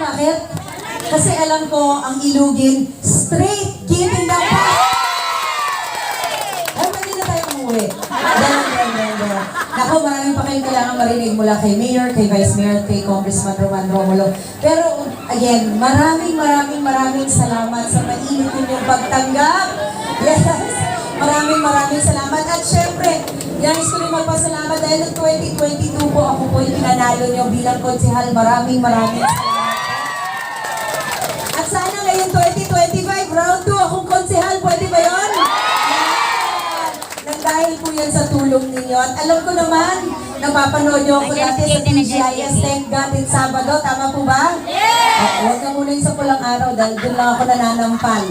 bakit? Kasi alam ko, ang Ilugin, straight giving ng pass. Ay, hindi na tayo umuwi. Naku, maraming pa kayong kailangan marinig mula kay Mayor, kay Vice Mayor, kay Congressman Roman Romulo. Pero, again, maraming salamat sa mainit ninyong pagtanggap. Yes, maraming salamat. At syempre, nais ko rin magpasalamat dahil noong 2022 po ako po yung pinanalo nyo bilang konsehal. Maraming salamat. At sana ngayon 2025, round 2 akong konsehal. Pwede ba yun? Dahil po yan sa tulong ninyo. At alam ko naman, napapanood nyo ako dati sa TGIS. Thank God, it's Sabado. Tama po ba? Yeah! Huwag ka muna yung sa pulang araw dahil doon lang ako nananampal.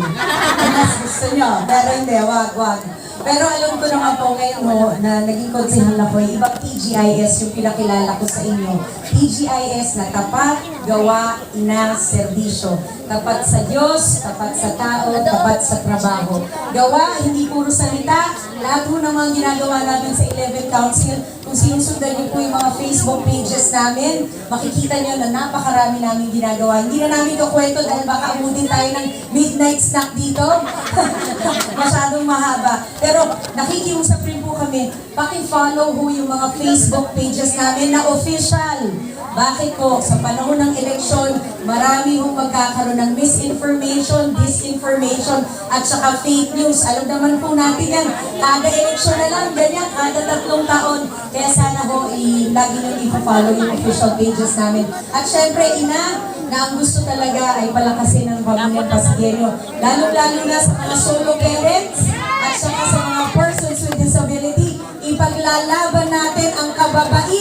Mas gusto nyo. Pero hindi, wag. Pero alam ko naman po ngayon mo na naging konsehal ako, ibang TGIS yung pinakilala ko sa inyo. TGIS na tapat, gawa ng serbisyo. Tapat sa Diyos, tapat sa tao, tapat sa trabaho. Gawa, hindi puro salita. Lahat po naman ginagawa namin sa 11th Council. Kung sinusundan niyo po yung mga Facebook pages namin, makikita niyo na napakarami namin ginagawa. Hindi na namin kukwento dahil baka abutin tayo ng midnight snack dito. Masyadong mahaba. Pero nakikiusap rin po kami, paki-follow ho yung mga Facebook pages namin na official. Bakit po? Sa panahon ng eleksyon, marami hong magkakaroon ng misinformation, disinformation, at saka fake news. Alam naman po natin yan. Kada eleksyon na lang, ganyan, kada 3 taon. Kaya sana ho, lagi nyo i-follow yung official pages namin. At syempre, na ang gusto talaga ay palakasin ng pamilyang Pasigueño. Lalo-lalo na sa mga solo parents at saka sa mga persons with disability, ipaglalaban natin ang kababaihan